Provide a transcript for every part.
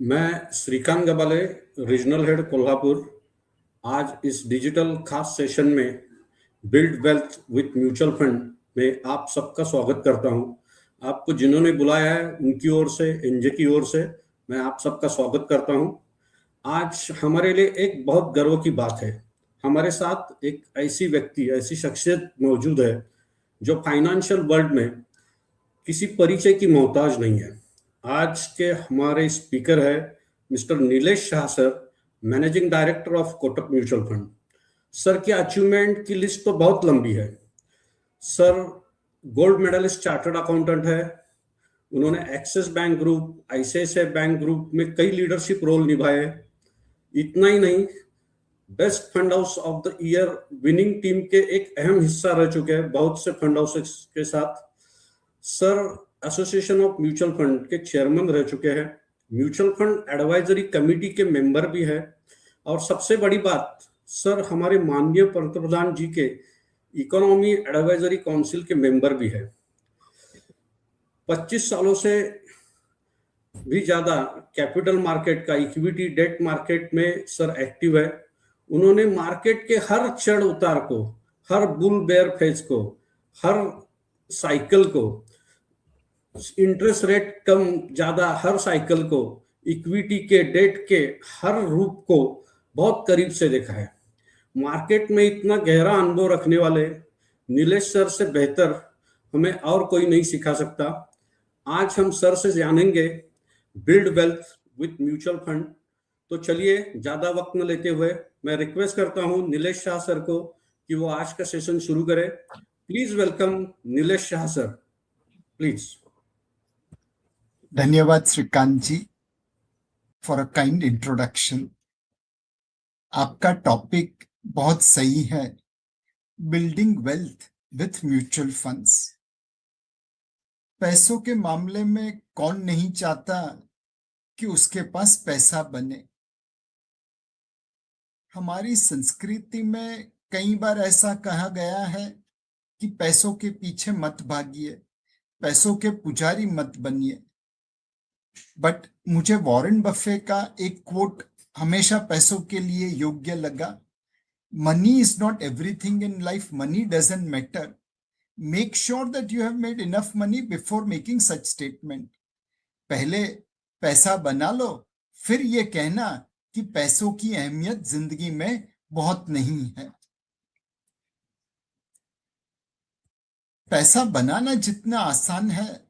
मैं Shrikant Gabale, regional head Kolhapur. आज इस डिजिटल खास सेशन में build wealth with mutual fund में आप सबका स्वागत करता हूं। आपको जिन्होंने बुलाया है उनकी ओर से, एनजे की ओर से मैं आप सबका स्वागत करता हूं। आज हमारे लिए एक बहुत गर्व की बात है। हमारे साथ एक ऐसी व्यक्ति, ऐसी शख्सियत मौजूद है जो फाइनेंशियल वर्ल्ड में किसी परिचय की मोहताज नहीं है। आज के हमारे स्पीकर है mister Nilesh Shah sir, managing director of Kotak mutual fund. Sir की अचीवमेंट की लिस्ट तो बहुत लंबी है। Sir gold medalist chartered accountant है। उन्होंने Axis bank group, ICICI bank group में कई लीडरशिप रोल निभाए। इतना ही नहीं, best fund house of the year winning team के एक अहम हिस्सा रह चुके हैं बहुत से फंड हाउसेस के साथ। Sir association of mutual fund के चेयरमैन रह चुके हैं, म्यूचुअल फंड एडवाइजरी कमेटी के मेंबर भी है, और सबसे बड़ी बात, सर हमारे माननीय पंतप्रधान जी के इकोनॉमी एडवाइजरी काउंसिल के मेंबर भी है। 25 सालों से भी ज्यादा कैपिटल मार्केट का, इक्विटी डेट मार्केट में सर एक्टिव है। उन्होंने मार्केट के हर चढ़ उतार को, हर बुल बेयर फेज को, हर साइकिल को, इंटरेस्ट रेट कम ज्यादा हर साइकिल को, इक्विटी के, डेट के हर रूप को बहुत करीब से देखा है। मार्केट में इतना गहरा अनुभव रखने वाले नीलेश सर से बेहतर हमें और कोई नहीं सिखा सकता। आज हम सर से जानेंगे build wealth with mutual fund. तो चलिए ज्यादा वक्त न लेते हुए मैं रिक्वेस्ट करता हूं नीलेश शाह सर को कि वो आज का सेशन शुरू करें। Please welcome Nilesh Shah sir, please. धन्यवाद श्रीकांत जी फॉर अ काइंड इंट्रोडक्शन। आपका टॉपिक बहुत सही है, building wealth with mutual funds. पैसों के मामले में कौन नहीं चाहता कि उसके पास पैसा बने। हमारी संस्कृति में कई बार ऐसा कहा गया है कि पैसों के पीछे मत भागिए, पैसों के पुजारी मत बनिए। बट मुझे वॉरेन बफे का एक कोट हमेशा पैसों के लिए योग्य लगा। Money is not everything in life, money doesn't matter. Make sure that you have made enough money before making such statement. पहले पैसा बना लो, फिर ये कहना कि पैसों की अहमियत जिंदगी में बहुत नहीं है। पैसा बनाना जितना आसान है,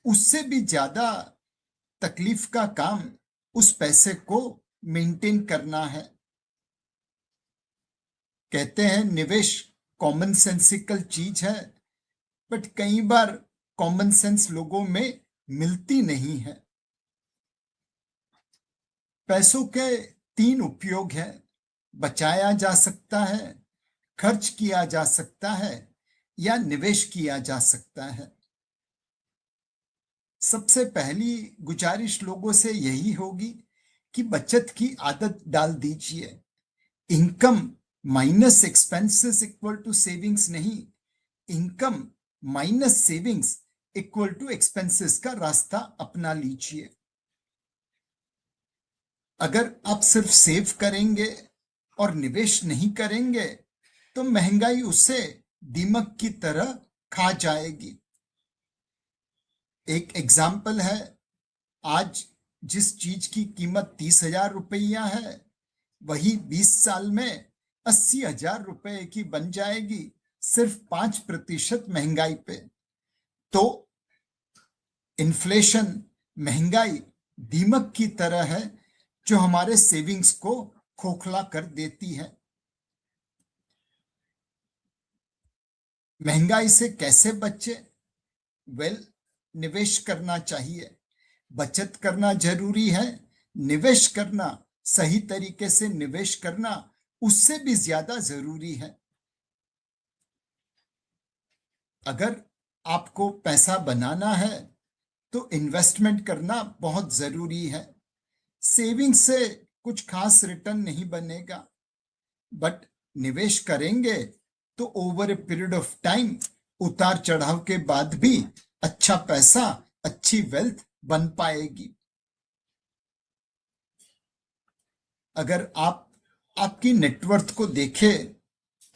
उससे भी ज्यादा तकलीफ का काम उस पैसे को मेंटेन करना है। कहते हैं निवेश कॉमन सेंसिकल चीज है, बट कई बार कॉमन सेंस लोगों में मिलती नहीं है। पैसों के 3 उपयोग हैं, बचाया जा सकता है, खर्च किया जा सकता है या निवेश किया जा सकता है। सबसे पहली गुजारिश लोगों से यही होगी कि बचत की आदत डाल दीजिए। Income minus expenses equal to savings नहीं, income minus savings equal to expenses का रास्ता अपना लीजिए। अगर आप सिर्फ सेव करेंगे और निवेश नहीं करेंगे तो महंगाई उसे दीमक की तरह खा जाएगी। एक एग्जाम्पल है, आज जिस चीज की कीमत 30,000 रुपया है, वही 20 साल में 80,000 रुपए की बन जाएगी, सिर्फ 5% महंगाई पे। तो इन्फ्लेशन, महंगाई दीमक की तरह है जो हमारे सेविंग्स को खोखला कर देती है। महंगाई से कैसे बचे? निवेश करना चाहिए। बचत करना जरूरी है, निवेश करना, सही तरीके से निवेश करना उससे भी ज्यादा जरूरी है। अगर आपको पैसा बनाना है तो इन्वेस्टमेंट करना बहुत जरूरी है। सेविंग से कुछ खास रिटर्न नहीं बनेगा, बट निवेश करेंगे तो over a period of time, उतार चढ़ाव के बाद भी अच्छा पैसा, अच्छी वेल्थ बन पाएगी। अगर आप आपकी नेटवर्थ को देखें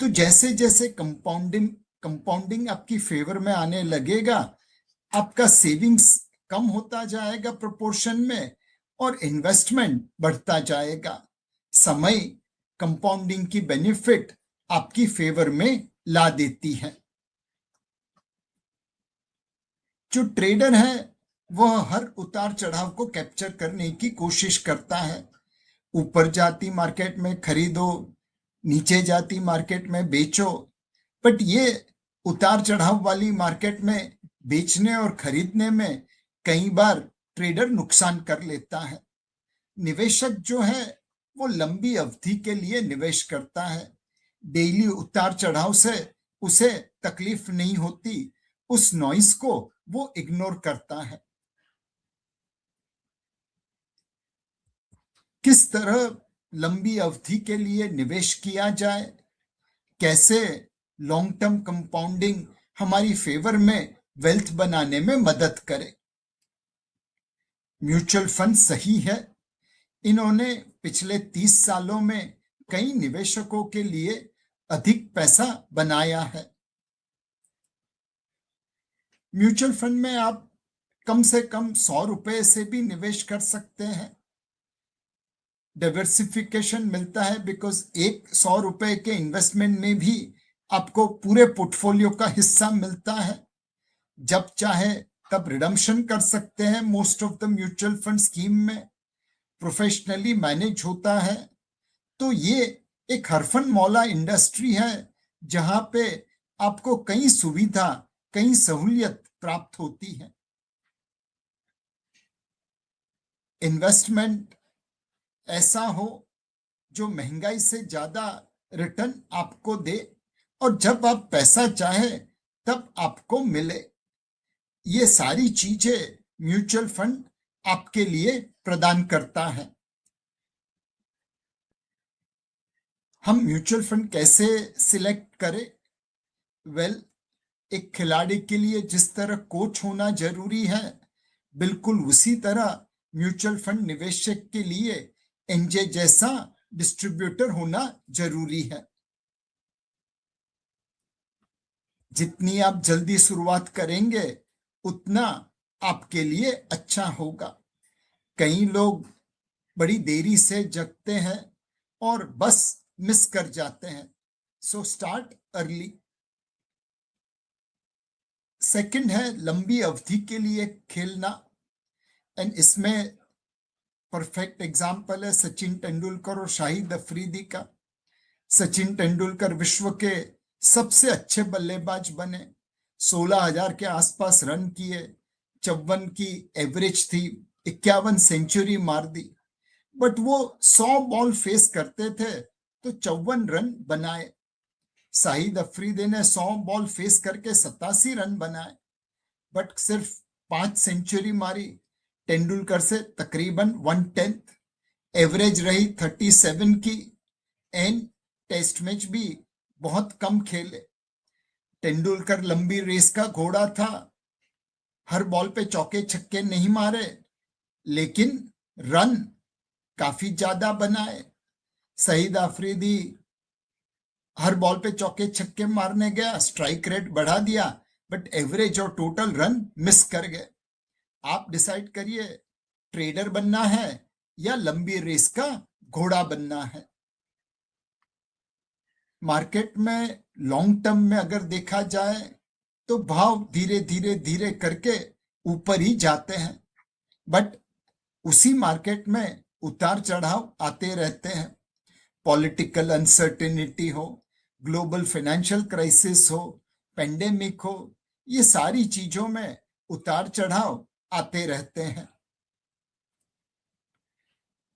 तो जैसे जैसे कंपाउंडिंग आपकी फेवर में आने लगेगा, आपका सेविंग्स कम होता जाएगा प्रोपोर्शन में और इन्वेस्टमेंट बढ़ता जाएगा। समय कंपाउंडिंग की बेनिफिट आपकी फेवर में ला देती है। जो ट्रेडर है वह हर उतार चढ़ाव को कैप्चर करने की कोशिश करता है। ऊपर जाती मार्केट में खरीदो, नीचे जाती मार्केट में बेचो, बट ये उतार चढ़ाव वाली मार्केट में बेचने और खरीदने में कई बार ट्रेडर नुकसान कर लेता है। निवेशक जो है वो लंबी अवधि के लिए निवेश करता है। डेली उतार चढ़ाव से उसे तकलीफ नहीं होती, उस नॉइस को वो इग्नोर करता है। किस तरह लंबी अवधि के लिए निवेश किया जाए, कैसे लॉन्ग टर्म कंपाउंडिंग हमारी फेवर में वेल्थ बनाने में मदद करे। म्यूचुअल फंड सही है, इन्होंने पिछले 30 सालों में कई निवेशकों के लिए अधिक पैसा बनाया है। म्यूचुअल फंड में आप कम से कम 100 रुपए से भी निवेश कर सकते हैं। डाइवर्सिफिकेशन मिलता है बिकॉज एक 100 रुपए के इन्वेस्टमेंट में भी आपको पूरे पोर्टफोलियो का हिस्सा मिलता है। जब चाहे तब रिडम्पशन कर सकते हैं। Most of the mutual fund scheme में प्रोफेशनली मैनेज होता है। तो ये एक हरफन मौला इंडस्ट्री है जहां पे आपको कई सुविधा, कई सहूलियत प्राप्त होती है। इन्वेस्टमेंट ऐसा हो जो महंगाई से ज्यादा रिटर्न आपको दे और जब आप पैसा चाहे तब आपको मिले। ये सारी चीजें म्यूचुअल फंड आपके लिए प्रदान करता है। हम म्यूचुअल फंड कैसे सिलेक्ट करें? वेल, एक खिलाड़ी के लिए जिस तरह कोच होना जरूरी है, बिल्कुल उसी तरह म्यूचुअल फंड निवेशक के लिए एनजे जैसा डिस्ट्रीब्यूटर होना जरूरी है। जितनी आप जल्दी शुरुआत करेंगे उतना आपके लिए अच्छा होगा। कई लोग बड़ी देरी से जगते हैं और बस मिस कर जाते हैं। So start early. सेकंड है लंबी अवधि के लिए खेलना, एंड इसमें परफेक्ट एग्जाम्पल है सचिन तेंदुलकर और शाहिद अफरीदी का। सचिन तेंदुलकर विश्व के सबसे अच्छे बल्लेबाज बने, 16,000 के आसपास रन किए, 54 की एवरेज थी, 51 सेंचुरी मार दी। बट वो 100 बॉल फेस करते थे तो 54 रन बनाए। शाहिद अफरीदी ने 100 बॉल फेस करके 87 रन बनाए, बट सिर्फ 5 सेंचुरी मारी। तेंदुलकर से तकरीबन 1/10 एवरेज रही 37 की, एंड टेस्ट मैच भी बहुत कम खेले। तेंदुलकर लंबी रेस का घोड़ा था, हर बॉल पे चौके छक्के नहीं मारे लेकिन रन काफी ज्यादा बनाए। सईद अफरीदी हर बॉल पे चौके छक्के मारने गया, स्ट्राइक रेट बढ़ा दिया, बट एवरेज और टोटल रन मिस कर गए। आप डिसाइड करिए, ट्रेडर बनना है या लंबी रेस का घोड़ा बनना है। मार्केट में लॉन्ग टर्म में अगर देखा जाए तो भाव धीरे धीरे धीरे करके ऊपर ही जाते हैं, बट उसी मार्केट में उतार चढ़ाव आते रहते हैं। पॉलिटिकल अनसर्टेनिटी हो, ग्लोबल फाइनेंशियल क्राइसिस हो, पेंडेमिक हो, ये सारी चीजों में उतार चढ़ाव आते रहते हैं।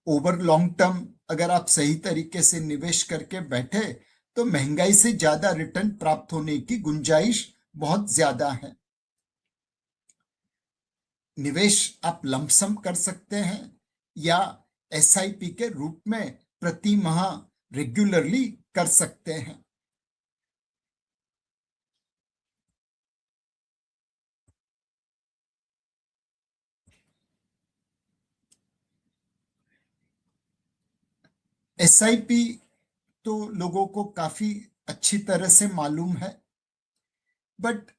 ओवर लॉन्ग टर्म अगर आप सही तरीके से निवेश करके बैठे तो महंगाई से ज्यादा रिटर्न प्राप्त होने की गुंजाइश बहुत ज्यादा है। निवेश आप लमसम कर सकते हैं या एसआईपी के रूप में प्रति माह रेगुलरली कर सकते हैं। एसआईपी तो लोगों को काफी अच्छी तरह से मालूम है, बट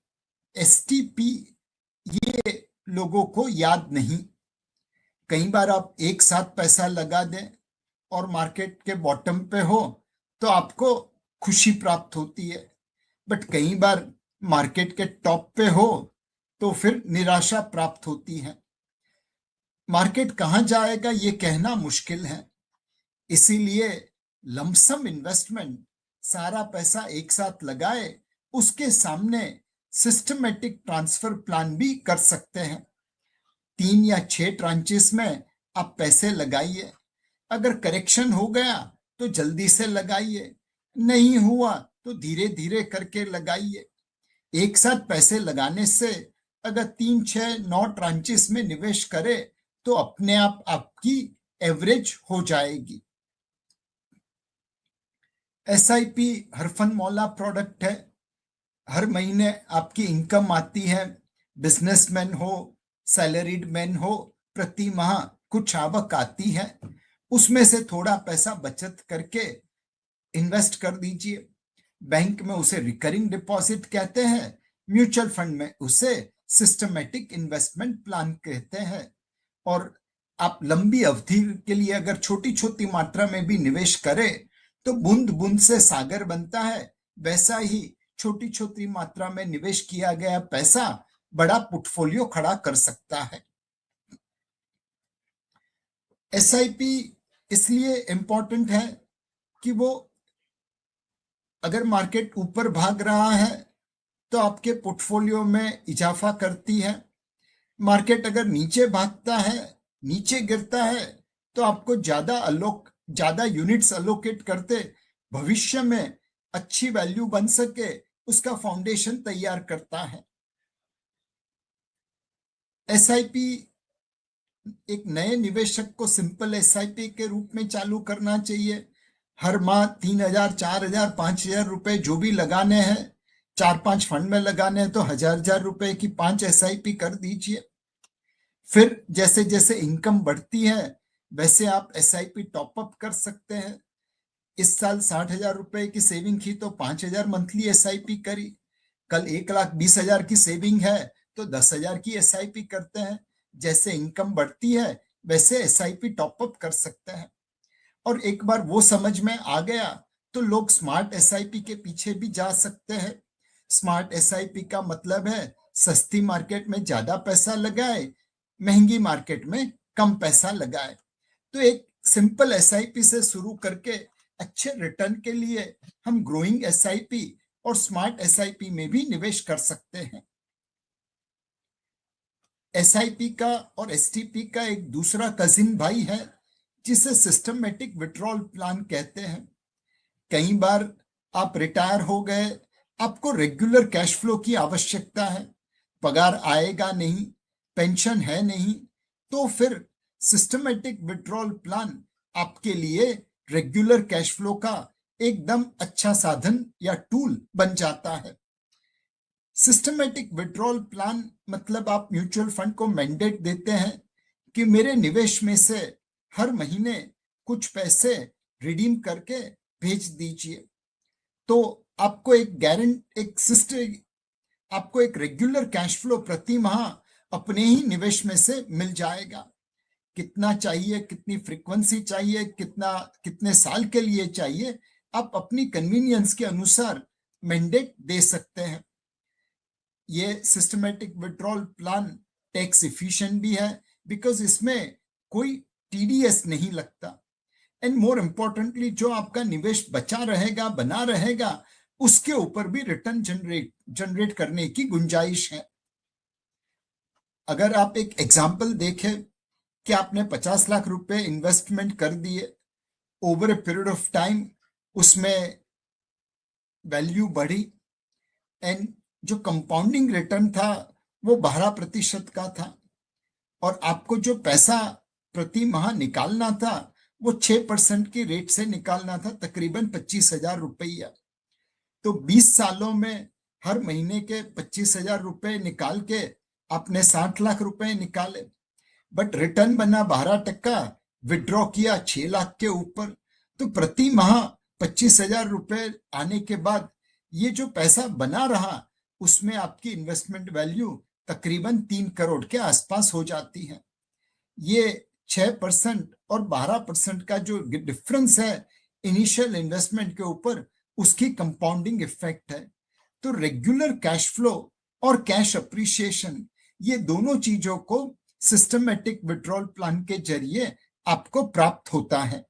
एसटीपी ये लोगों को याद नहीं। कई बार आप एक साथ पैसा लगा दें और मार्केट के बॉटम पे हो तो आपको खुशी प्राप्त होती है, बट कई बार मार्केट के टॉप पे हो तो फिर निराशा प्राप्त होती है। मार्केट कहां जाएगा ये कहना मुश्किल है, इसीलिए लमसम इन्वेस्टमेंट, सारा पैसा एक साथ लगाए, उसके सामने सिस्टमेटिक ट्रांसफर प्लान भी कर सकते हैं। 3 या 6 ट्रांचेस में आप पैसे लगाइए, अगर करेक्शन हो गया तो जल्दी से लगाइए, नहीं हुआ तो धीरे धीरे करके लगाइए। एक साथ पैसे लगाने से अगर 3, 6, 9 ट्रांचेस में निवेश करे तो अपने आप आपकी एवरेज हो जाएगी। एसआईपी हरफन मौला प्रोडक्ट है, हर महीने आपकी इनकम आती है। बिजनेसमैन हो, सैलरीड मैन हो, प्रति माह कुछ आवक आती है, उसमें से थोड़ा पैसा बचत करके इन्वेस्ट कर दीजिए। बैंक में उसे रिकरिंग डिपॉजिट कहते हैं, म्यूचुअल फंड में उसे सिस्टमेटिक इन्वेस्टमेंट प्लान कहते हैं। और आप लंबी अवधि के लिए अगर छोटी छोटी मात्रा में भी निवेश करें तो बूंद बूंद से सागर बनता है, वैसा ही छोटी छोटी मात्रा में निवेश किया गया पैसा बड़ा पोर्टफोलियो खड़ा कर सकता है। एसआईपी इसलिए इंपॉर्टेंट है कि वो अगर मार्केट ऊपर भाग रहा है तो आपके पोर्टफोलियो में इजाफा करती है, मार्केट अगर नीचे भागता है, नीचे गिरता है, तो आपको ज्यादा यूनिट्स अलोकेट करते भविष्य में अच्छी वैल्यू बन सके उसका फाउंडेशन तैयार करता है। एसआईपी एक नए निवेशक को सिंपल एसआईपी के रूप में चालू करना चाहिए। हर माह 3,000, 4,000, 5,000 रुपए जो भी लगाने हैं, 4-5 फंड में लगाने हैं तो 1,000 रुपए की 5 एसआईपी कर दीजिए। फिर जैसे जैसे इनकम बढ़ती है वैसे आप एसआईपी टॉप अप कर सकते हैं। इस साल 60,000 रुपए की सेविंग की तो 5,000 मंथली एसआईपी करी, कल 1,20,000 की सेविंग है तो 10,000 की एसआईपी करते हैं। जैसे इनकम बढ़ती है वैसे एसआईपी टॉप अप कर सकते हैं। और एक बार वो समझ में आ गया तो लोग स्मार्ट एसआईपी के पीछे भी जा सकते हैं। स्मार्ट एसआईपी का मतलब है सस्ती मार्केट में ज्यादा पैसा लगाए, महंगी मार्केट में कम पैसा लगाए। तो एक सिंपल एसआईपी से शुरू करके अच्छे रिटर्न के लिए हम ग्रोइंग एसआईपी और स्मार्ट एसआईपी में भी निवेश कर सकते हैं। एसआईपी का और एसटीपी का एक दूसरा कजिन भाई है जिसे सिस्टमेटिक विड्रॉल प्लान कहते हैं। कई बार आप रिटायर हो गए, आपको रेगुलर कैश फ्लो की आवश्यकता है, पगार आएगा नहीं, पेंशन है नहीं, तो फिर सिस्टमेटिक विड्रॉल प्लान आपके लिए रेगुलर कैश फ्लो का एकदम अच्छा साधन या टूल बन जाता है। सिस्टमेटिक विड्रॉल प्लान मतलब आप म्यूचुअल फंड को मैंडेट देते हैं कि मेरे निवेश में से हर महीने कुछ पैसे रिडीम करके भेज दीजिए, तो आपको आपको एक रेगुलर कैश फ्लो प्रति माह अपने ही निवेश में से मिल जाएगा। कितना चाहिए, कितनी फ्रीक्वेंसी चाहिए, कितने साल के लिए चाहिए, आप अपनी कन्वीनियंस के अनुसार मैंडेट दे सकते हैं। ये systematic withdrawal plan tax efficient भी है बिकॉज इसमें कोई टीडीएस नहीं लगता, एंड मोर इम्पोर्टेंटली जो आपका निवेश बचा रहेगा, बना रहेगा, उसके ऊपर भी रिटर्न जनरेट करने की गुंजाइश है। अगर आप एक एग्जाम्पल देखें कि आपने 50 लाख रुपए इन्वेस्टमेंट कर दिए, over a period of time उसमें वैल्यू बढ़ी एंड जो कंपाउंडिंग रिटर्न था वो 12% का था, और आपको जो पैसा प्रति माह निकालना था वो 6% की रेट से निकालना था, तकरीबन 25,000 रुपया। तो 20 सालों में हर महीने के 25,000 रुपए निकाल के आपने 60 लाख रुपए निकाले, बट रिटर्न बना 12%, विड्रॉ किया 6 लाख के ऊपर, तो प्रति माह 25,000 रुपए आने के बाद ये जो पैसा बना रहा उसमें आपकी इन्वेस्टमेंट वैल्यू तकरीबन 3 करोड़ के आसपास हो जाती है। ये 6% और 12% का जो डिफरेंस है इनिशियल इन्वेस्टमेंट के ऊपर, उसकी कंपाउंडिंग इफेक्ट है। तो रेगुलर कैश फ्लो और कैश अप्रिसिएशन, ये दोनों चीजों को सिस्टमेटिक विड्रॉल प्लान के जरिए आपको प्राप्त होता है।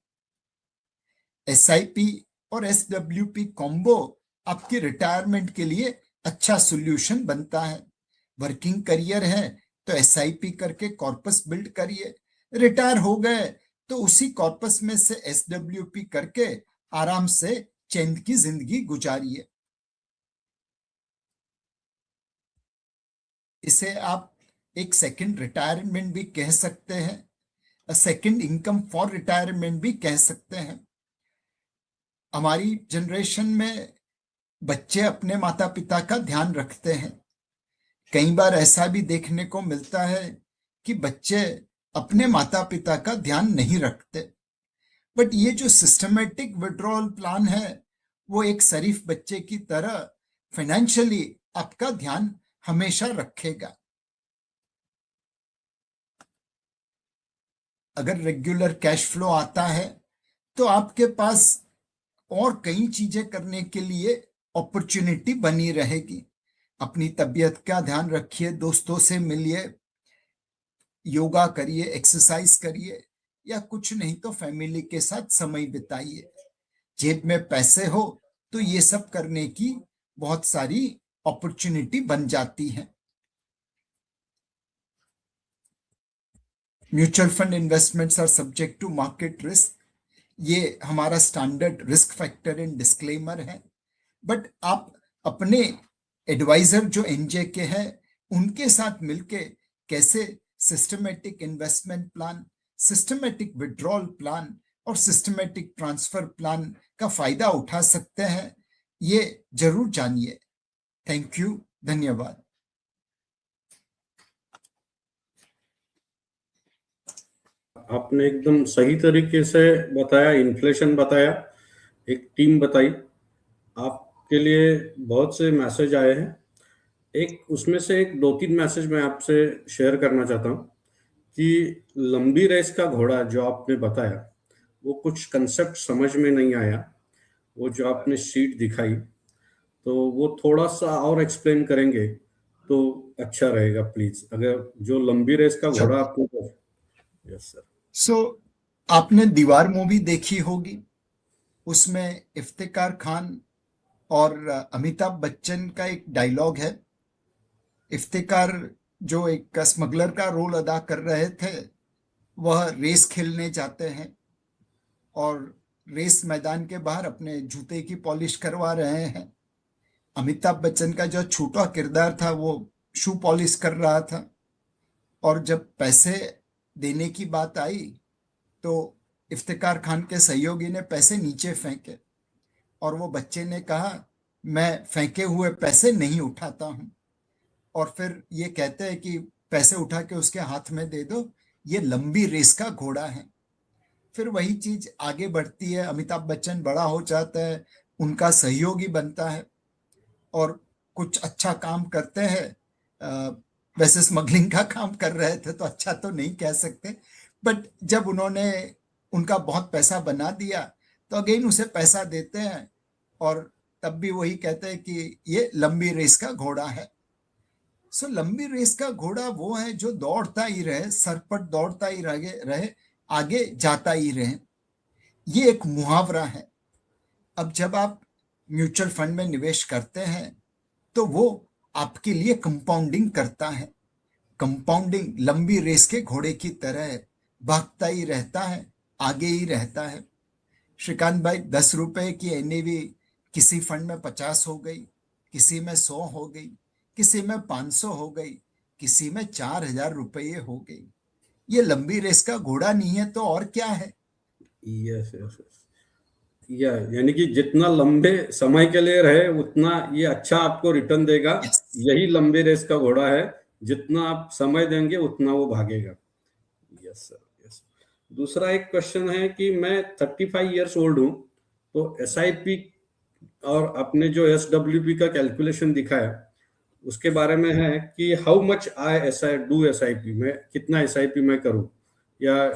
एसआईपी और एसडब्ल्यूपी कॉम्बो आपके रिटायरमेंट के लिए अच्छा सॉल्यूशन बनता है। वर्किंग करियर है तो एसआईपी करके कॉर्पस बिल्ड करिए, रिटायर हो गए तो उसी कॉर्पस में से एसडब्ल्यूपी करके आराम से चैन की जिंदगी गुजारिए। इसे आप एक सेकंड रिटायरमेंट भी कह सकते हैं, सेकंड इनकम फॉर रिटायरमेंट भी कह सकते हैं। हमारी जनरेशन में बच्चे अपने माता पिता का ध्यान रखते हैं। कई बार ऐसा भी देखने को मिलता है कि बच्चे अपने माता पिता का ध्यान नहीं रखते। बट ये जो सिस्टमेटिक विड्रॉल प्लान है वो एक शरीफ बच्चे की तरह फाइनेंशियली आपका ध्यान हमेशा रखेगा। अगर रेगुलर कैश फ्लो आता है तो आपके पास और कई चीजें करने के लिए अपॉर्चुनिटी बनी रहेगी। अपनी तबीयत का ध्यान रखिए, दोस्तों से मिलिए, योगा करिए, एक्सरसाइज करिए, या कुछ नहीं तो फैमिली के साथ समय बिताइए। जेब में पैसे हो तो ये सब करने की बहुत सारी अपॉर्चुनिटी बन जाती है। Mutual fund investments are subject to market risk, ये हमारा standard risk factor and disclaimer है। बट आप अपने एडवाइजर जो एनजे के हैं उनके साथ मिलके कैसे systematic investment plan, systematic withdrawal plan और सिस्टमेटिक ट्रांसफर प्लान का फायदा उठा सकते हैं, ये जरूर जानिए। थैंक यू, धन्यवाद। आपने एकदम सही तरीके से बताया, इन्फ्लेशन बताया, एक टीम बताई। आपके लिए बहुत से मैसेज आए हैं, एक उसमें से एक 2-3 मैसेज मैं आपसे शेयर करना चाहता हूँ कि लंबी रेस का घोड़ा जो आपने बताया वो कुछ कंसेप्ट समझ में नहीं आया। वो जो आपने शीट दिखाई तो वो थोड़ा सा और एक्सप्लेन करेंगे तो अच्छा रहेगा प्लीज। अगर जो लंबी रेस का घोड़ा आपको। Yes sir. सो आपने दीवार मूवी देखी होगी, उसमें इफ्तिकार खान और अमिताभ बच्चन का एक डायलॉग है। इफ्तिकार जो एक स्मगलर का रोल अदा कर रहे थे, वह रेस खेलने जाते हैं और रेस मैदान के बाहर अपने जूते की पॉलिश करवा रहे हैं। अमिताभ बच्चन का जो छोटा किरदार था वो शू पॉलिश कर रहा था, और जब पैसे देने की बात आई तो इफ्तिकार खान के सहयोगी ने पैसे नीचे फेंके और वो बच्चे ने कहा, मैं फेंके हुए पैसे नहीं उठाता हूं। और फिर ये कहते हैं कि पैसे उठा के उसके हाथ में दे दो, ये लंबी रेस का घोड़ा है। फिर वही चीज आगे बढ़ती है, अमिताभ बच्चन बड़ा हो जाता है, उनका सहयोगी बनता है और कुछ अच्छा काम करते हैं। वैसे स्मगलिंग का काम कर रहे थे तो अच्छा तो नहीं कह सकते, बट जब उन्होंने उनका बहुत पैसा बना दिया तो अगेन उसे पैसा देते हैं और तब भी वही कहते हैं कि ये लंबी रेस का घोड़ा है। सो लंबी रेस का घोड़ा वो है जो दौड़ता ही रहे, सरपट दौड़ता ही रहे, आगे जाता ही रहे। ये एक मुहावरा है। अब जब आप म्यूचुअल फंड में निवेश करते हैं तो वो आपके लिए कंपाउंडिंग करता है। कंपाउंडिंग लंबी रेस के घोड़े की तरह है, भागता ही रहता है, आगे ही रहता है। श्रीकांत भाई, 10 रुपए की एनएवी किसी फंड में 50 हो गई, किसी में 100 हो गई, किसी में 500 हो गई, किसी में 4,000 रुपये हो गई। ये लंबी रेस का घोड़ा नहीं है तो और क्या है? Yes yes yes. यानी कि जितना लंबे समय के लिए रहे उतना ये अच्छा आपको रिटर्न देगा। Yes. यही लंबी रेस का घोड़ा है, जितना आप समय देंगे उतना वो भागेगा। Yes sir, yes. दूसरा एक क्वेश्चन है कि मैं 35 ईयर्स ओल्ड हूँ, तो एसआईपी और आपने जो एसडब्ल्यूपी का कैलकुलेशन दिखाया उसके बारे में है कि how much I S I do SIP, मैं कितना एसआईपी मैं करूँ, या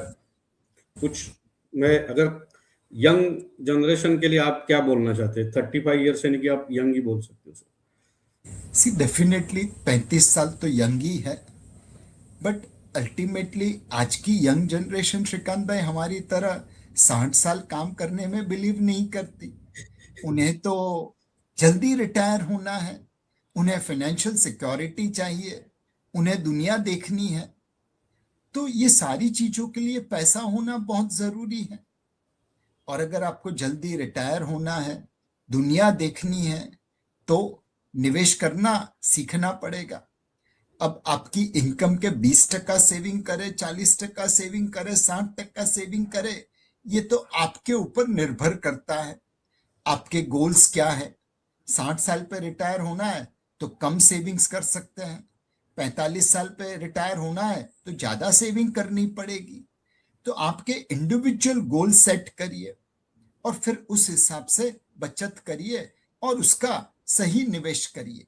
कुछ मैं अगर यंग जनरेशन के लिए आप क्या बोलना चाहते हैं? 35 ईयर्स यानी कि आप यंग ही बोल सकते हो सर। सी डेफिनेटली 35 साल तो यंग ही है, बट अल्टीमेटली आज की यंग जनरेशन श्रीकांत भाई हमारी तरह 60 साल काम करने में बिलीव नहीं करती। उन्हें तो जल्दी रिटायर होना है, उन्हें फाइनेंशियल सिक्योरिटी चाहिए, उन्हें दुनिया देखनी है। तो ये सारी चीजों के लिए पैसा होना बहुत जरूरी है। और अगर आपको जल्दी रिटायर होना है, दुनिया देखनी है, तो निवेश करना सीखना पड़ेगा। अब आपकी इनकम के 20% सेविंग करे, 40% सेविंग करे, 60% सेविंग करे, ये तो आपके ऊपर निर्भर करता है। आपके गोल्स क्या है? 60 साल पे रिटायर होना है तो कम सेविंग्स कर सकते हैं, 45 साल पे रिटायर होना है तो ज्यादा सेविंग करनी पड़ेगी। तो आपके इंडिविजुअल गोल सेट करिए और फिर उस हिसाब से बचत करिए और उसका सही निवेश करिए।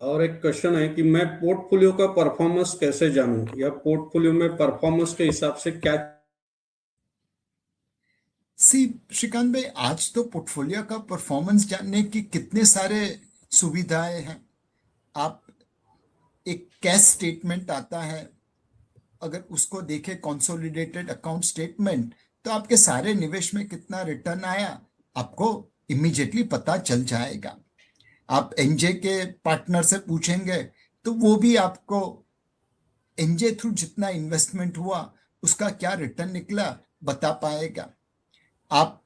और एक क्वेश्चन है कि मैं पोर्टफोलियो का परफॉर्मेंस कैसे जानूं, या पोर्टफोलियो में परफॉर्मेंस के हिसाब से क्या? सी श्रीकांत भाई, आज तो पोर्टफोलियो का परफॉर्मेंस जानने की कितने सारे सुविधाएं हैं। आप एक कैश स्टेटमेंट आता है, अगर उसको देखें कंसोलिडेटेड अकाउंट स्टेटमेंट, तो आपके सारे निवेश में कितना रिटर्न आया आपको इमीडिएटली पता चल जाएगा। आप एनजे के पार्टनर से पूछेंगे तो वो भी आपको एनजे थ्रू जितना इन्वेस्टमेंट हुआ उसका क्या रिटर्न निकला बता पाएगा। आप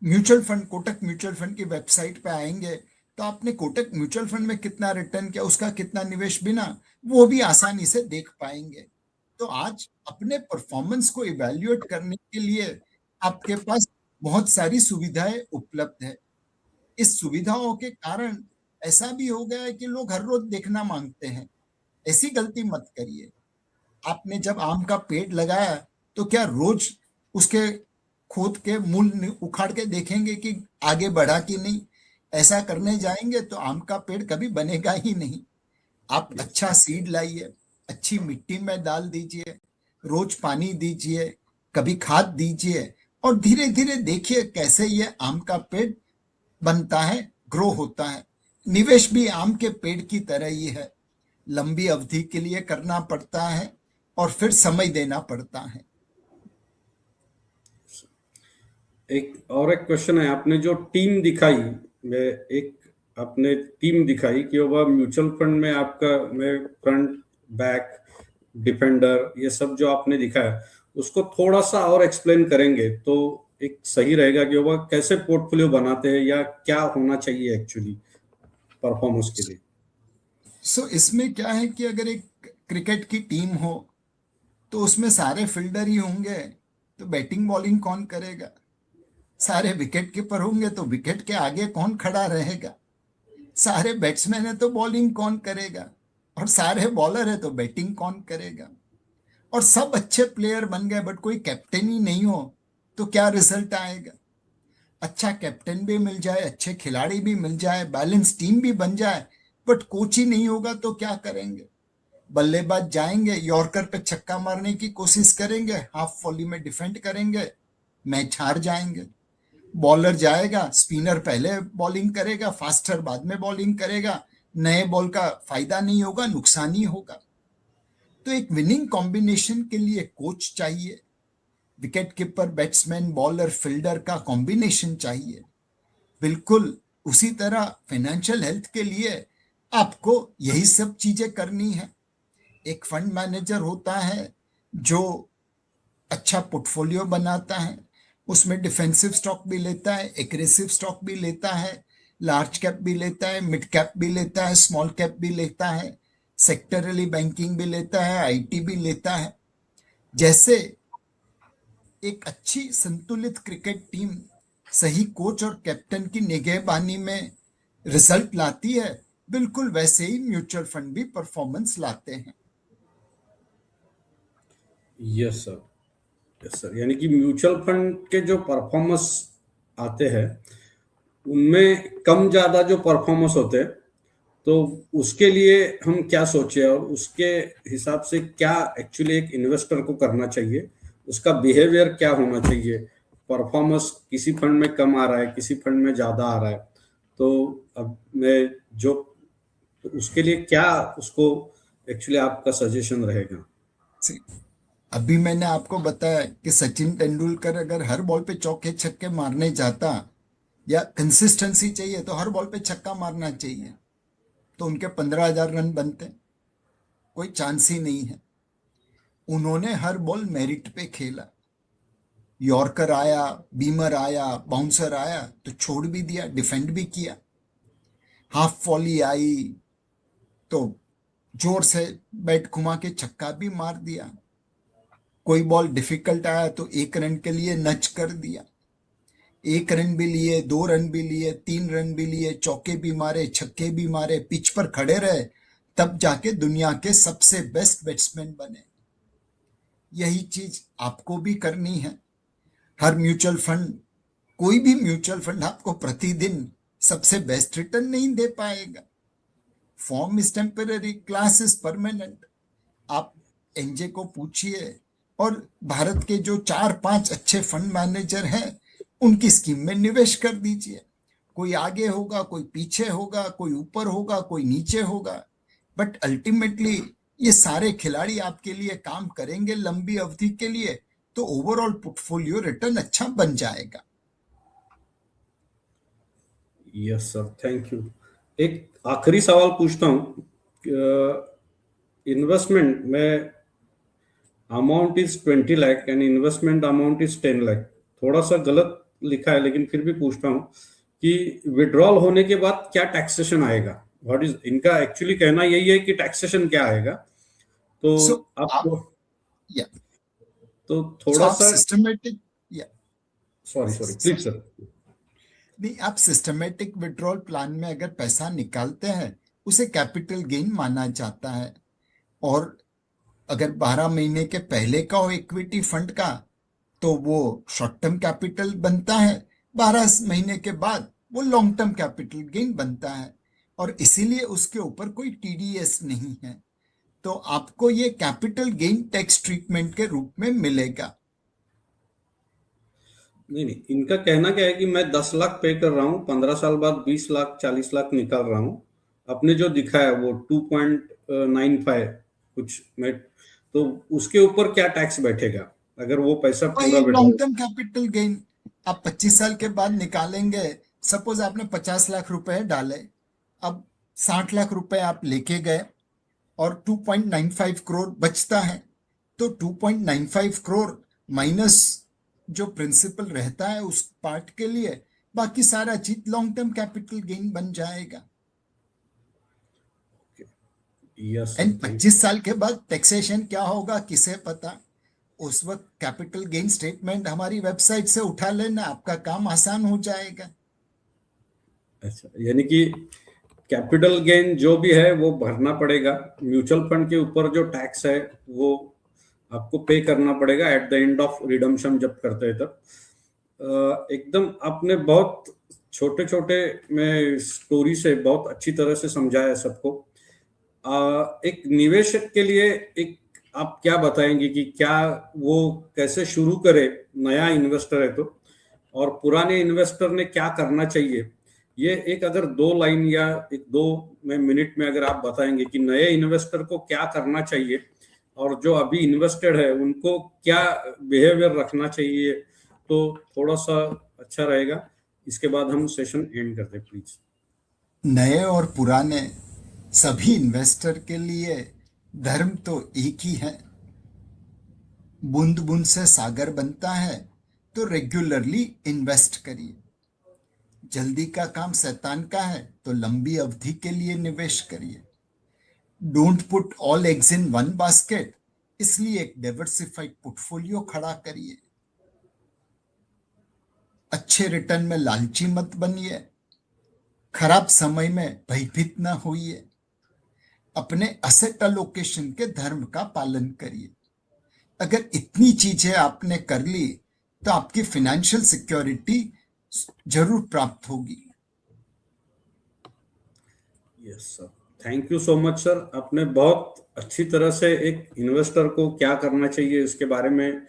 mutual fund, Kotak mutual fund की वेबसाइट पे आएंगे तो आपने कोटक म्यूचुअल फंड में कितना रिटर्न किया, उसका कितना निवेश बिना, वो भी आसानी से देख पाएंगे। तो आज अपने परफॉर्मेंस को इवैल्यूएट करने के लिए आपके पास बहुत सारी सुविधाएं उपलब्ध है। इस सुविधाओं के कारण ऐसा भी हो गया है कि लोग हर रोज देखना मांगते हैं। ऐसी गलती मत करिए। आपने जब आम का पेड़ लगाया तो क्या रोज उसके खोद के मूल उखाड़ के देखेंगे कि आगे बढ़ा कि नहीं? ऐसा करने जाएंगे तो आम का पेड़ कभी बनेगा ही नहीं। आप अच्छा सीड लाइए, अच्छी मिट्टी में डाल दीजिए, रोज पानी दीजिए, कभी खाद दीजिए और धीरे धीरे देखिए कैसे ये आम का पेड़ बनता है, ग्रो होता है। निवेश भी आम के पेड़ की तरह ही है, लंबी अवधि के लिए करना पड़ता है और फिर समय देना पड़ता है। एक क्वेश्चन है, आपने जो टीम दिखाई, मैं एक आपने टीम दिखाई कि वो म्यूचुअल फंड में आपका मैं फ्रंट बैक डिफेंडर ये सब जो आपने दिखाया उसको थोड़ा सा और एक्सप्लेन करेंगे तो एक सही रहेगा कि वो कैसे पोर्टफोलियो बनाते हैं या क्या होना चाहिए एक्चुअली परफॉर्मेंस के लिए। इसमें क्या है कि अगर एक क्रिकेट की टीम हो तो उसमें सारे फील्डर ही होंगे, तो बैटिंग बॉलिंग कौन करेगा? सारे विकेट कीपर होंगे तो विकेट के आगे कौन खड़ा रहेगा? सारे बैट्समैन है तो बॉलिंग कौन करेगा? और सारे बॉलर है तो बैटिंग कौन करेगा? और सब अच्छे प्लेयर बन गए बट कोई कैप्टन ही नहीं हो तो क्या रिजल्ट आएगा? अच्छा कैप्टन भी मिल जाए, अच्छे खिलाड़ी भी मिल जाए, बैलेंस टीम भी बन जाए, बट कोच ही नहीं होगा तो क्या करेंगे? बल्लेबाज जाएंगे, यॉर्कर पे छक्का मारने की कोशिश करेंगे, हाफ वॉली में डिफेंड करेंगे, मैच हार जाएंगे। बॉलर जाएगा, स्पिनर पहले बॉलिंग करेगा, फास्टर बाद में बॉलिंग करेगा, नए बॉल का फायदा नहीं होगा, नुकसान ही होगा। तो एक विनिंग कॉम्बिनेशन के लिए कोच चाहिए, wicket keeper, batsman, bowler, fielder का कॉम्बिनेशन चाहिए। बिल्कुल उसी तरह फाइनेंशियल हेल्थ के लिए आपको यही सब चीजें करनी है। एक फंड मैनेजर होता है जो अच्छा पोर्टफोलियो बनाता है, उसमें डिफेंसिव स्टॉक भी लेता है, एग्रेसिव स्टॉक भी लेता है, लार्ज कैप भी लेता है, मिड कैप भी लेता है, स्मॉल कैप भी लेता है, सेक्टरली बैंकिंग भी लेता है, आईटी भी लेता है। जैसे एक अच्छी संतुलित क्रिकेट टीम सही कोच और कैप्टन की निगहबानी में रिजल्ट लाती है, बिल्कुल वैसे ही म्यूचुअल फंड भी परफॉर्मेंस लाते हैं। Yes sir, yes sir. यानी कि म्यूचुअल फंड के जो परफॉर्मेंस आते हैं उनमें कम ज्यादा जो परफॉर्मेंस होते हैं, तो उसके लिए हम क्या सोचे और उसके हिसाब से क्या एक्चुअली एक इन्वेस्टर को करना चाहिए, उसका बिहेवियर क्या होना चाहिए। परफॉर्मेंस किसी फंड में कम आ रहा है, किसी फंड में ज्यादा आ रहा है, तो अब मैं जो, तो उसके लिए क्या उसको एक्चुअली आपका सजेशन रहेगा। See, अभी मैंने आपको बताया कि सचिन तेंदुलकर अगर हर बॉल पे चौके छक्के मारने जाता या कंसिस्टेंसी चाहिए तो हर बॉल पे छक्का मारना चाहिए, तो उनके 15,000 रन बनते। कोई चांस ही नहीं है। उन्होंने हर बॉल मेरिट पे खेला। यॉर्कर आया, बीमर आया, बाउंसर आया तो छोड़ भी दिया, डिफेंड भी किया। हाफ वॉली आई तो जोर से बैट घुमा के छक्का भी मार दिया। कोई बॉल डिफिकल्ट आया तो 1 रन के लिए नच कर दिया। 1 रन भी लिए, 2 रन भी लिए, 3 रन भी लिए, चौके भी मारे, छक्के भी मारे, पिच पर खड़े रहे, तब जाके दुनिया के सबसे बेस्ट बैट्समैन बने। यही चीज आपको भी करनी है। हर म्यूचुअल फंड, कोई भी म्यूचुअल फंड आपको प्रतिदिन सबसे बेस्ट रिटर्न नहीं दे पाएगा। Form is temporary, class is permanent. आप एनजे को पूछिए और भारत के जो 4-5 अच्छे फंड मैनेजर हैं उनकी स्कीम में निवेश कर दीजिए। कोई आगे होगा, कोई पीछे होगा, कोई ऊपर होगा, कोई नीचे होगा, बट अल्टीमेटली ये सारे खिलाड़ी आपके लिए काम करेंगे लंबी अवधि के लिए, तो ओवरऑल पोर्टफोलियो रिटर्न अच्छा बन जाएगा। Yes sir, thank you. एक आखिरी सवाल पूछता हूँ। इन्वेस्टमेंट में amount is 20 lakh and investment amount is 10 lakh. थोड़ा सा गलत लिखा है लेकिन फिर भी पूछता हूँ कि विड्रॉल होने के बाद क्या टैक्सेशन आएगा। व्हाट इज इनका एक्चुअली कहना यही है कि टैक्सेशन क्या आएगा, तो सो आप आपको, या तो सो थोड़ा आप सा, सिस्टमेटिक या सॉरी सॉरी प्लीज सर। नहीं, आप सिस्टमेटिक विड्रॉल प्लान में अगर पैसा निकालते हैं उसे कैपिटल गेन माना जाता है। और अगर 12 महीने के पहले का हो इक्विटी फंड का तो वो शॉर्ट टर्म कैपिटल बनता है। 12 महीने के बाद वो लॉन्ग टर्म कैपिटल गेन बनता है, और इसीलिए उसके ऊपर कोई टीडीएस नहीं है। तो आपको ये कैपिटल गेन टैक्स ट्रीटमेंट के रूप में मिलेगा। नहीं नहीं, इनका कहना क्या है कि मैं 10 लाख पे कर रहा हूँ, 15 साल बाद 20 लाख 40 लाख निकाल रहा हूँ। आपने जो दिखा है वो 2.95 कुछ में, तो उसके ऊपर क्या टैक्स बैठेगा अगर वो पैसा पूरा वही withdrawal. Long term capital gain आप 25 साल के बाद निकालेंगे। सपोज आपने 50 लाख रुपए डाले, अब 60 लाख रुपए आप लेके गए और 2.95 करोड़ बचता है, तो 2.95 करोड़ माइनस जो प्रिंसिपल रहता है उस पार्ट के लिए, बाकी सारा चीज लॉन्ग टर्म कैपिटल गेन बन जाएगा। यस सर, एंड थैंक 25 साल के बाद टैक्सेशन क्या होगा किसे पता। उस वक्त कैपिटल गेन स्टेटमेंट हमारी वेबसाइट से उठा लेना, आपका काम आसान हो जाएगा। अच्छा, यानी कि कैपिटल गेन जो भी है वो भरना पड़ेगा। म्यूचुअल फंड के ऊपर जो टैक्स है वो आपको पे करना पड़ेगा at the end of redemption जब करते हैं तब। एकदम आपने बहुत छोटे छोटे में स्टोरी से बहुत अच्छी तरह से समझाया है सबको। एक निवेशक के लिए एक आप क्या बताएंगे कि क्या वो कैसे शुरू करे, नया इन्वेस्टर है तो, और पुराने इन्वेस्टर ने क्या करना चाहिए। ये एक अगर 2 लाइन या एक 2 मिनट में अगर आप बताएंगे कि नए इन्वेस्टर को क्या करना चाहिए और जो अभी इन्वेस्टेड है उनको क्या बिहेवियर रखना चाहिए, तो थोड़ा सा अच्छा रहेगा। इसके बाद हम सेशन एंड करते हैं प्लीज। नए और पुराने सभी इन्वेस्टर के लिए धर्म तो एक ही है। बूंद बूंद से सागर बनता है, तो रेगुलरली इन्वेस्ट करिए। जल्दी का काम शैतान का है, तो लंबी अवधि के लिए निवेश करिए। Don't put all eggs in one basket, इसलिए एक डाइवर्सिफाइड पोर्टफोलियो खड़ा करिए। अच्छे रिटर्न में लालची मत बनिए, खराब समय में भयभीत न होइए। अपने असेट अलोकेशन के धर्म का पालन करिए। अगर इतनी चीजें आपने कर ली तो आपकी फाइनेंशियल सिक्योरिटी जरूर प्राप्त होगी। Yes sir, thank you so much sir. आपने बहुत अच्छी तरह से एक इन्वेस्टर को क्या करना चाहिए इसके बारे में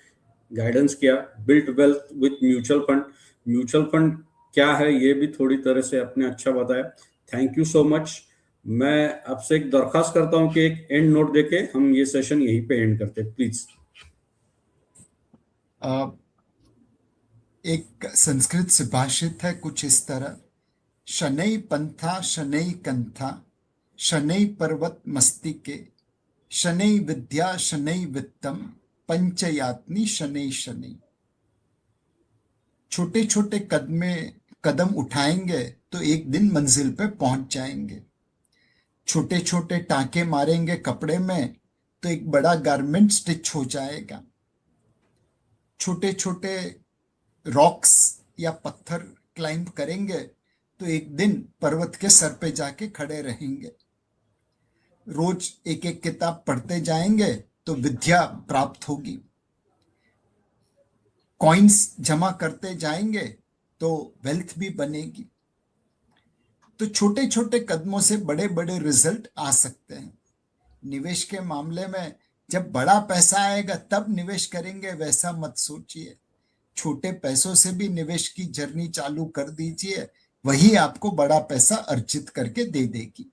गाइडेंस किया। Build wealth with mutual fund, mutual fund क्या है ये भी थोड़ी तरह से आपने अच्छा बताया। Thank you so much. मैं आपसे एक दरखास्त करता हूं कि एक एंड नोट देके हम ये सेशन यहीं पे एंड करते हैं, प्लीज। एक संस्कृत सुभाषित है कुछ इस तरह, शनै पंथा शनै कंथा शनै पर्वत मस्तिके शनै विद्या शनै वित्तम पंचयात्नी शनै शनै। छोटे छोटे कदम उठाएंगे तो एक दिन मंजिल पे पहुंच जाएंगे। छोटे छोटे टाके मारेंगे कपड़े में तो एक बड़ा गारमेंट स्टिच हो जाएगा। छोटे छोटे रॉक्स या पत्थर क्लाइंब करेंगे तो एक दिन पर्वत के सर पे जाके खड़े रहेंगे। रोज एक एक किताब पढ़ते जाएंगे तो विद्या प्राप्त होगी। कॉइन्स जमा करते जाएंगे तो वेल्थ भी बनेगी। तो छोटे छोटे कदमों से बड़े बड़े रिजल्ट आ सकते हैं। निवेश के मामले में जब बड़ा पैसा आएगा तब निवेश करेंगे वैसा मत सोचिए। छोटे पैसों से भी निवेश की जर्नी चालू कर दीजिए, वही आपको बड़ा पैसा अर्जित करके दे देगी।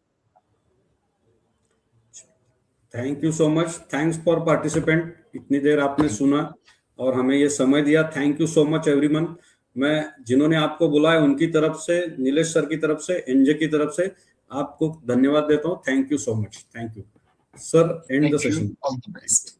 Thank you so much. Thanks for participant, इतनी देर आपने सुना और हमें ये समय दिया। Thank you so much everyone. मैं जिन्होंने आपको बुलाया उनकी तरफ से, नीलेश सर की तरफ से, एनजे की तरफ से आपको धन्यवाद देता हूँ। Thank you so much. Thank you sir. And the thank you, session. All the best.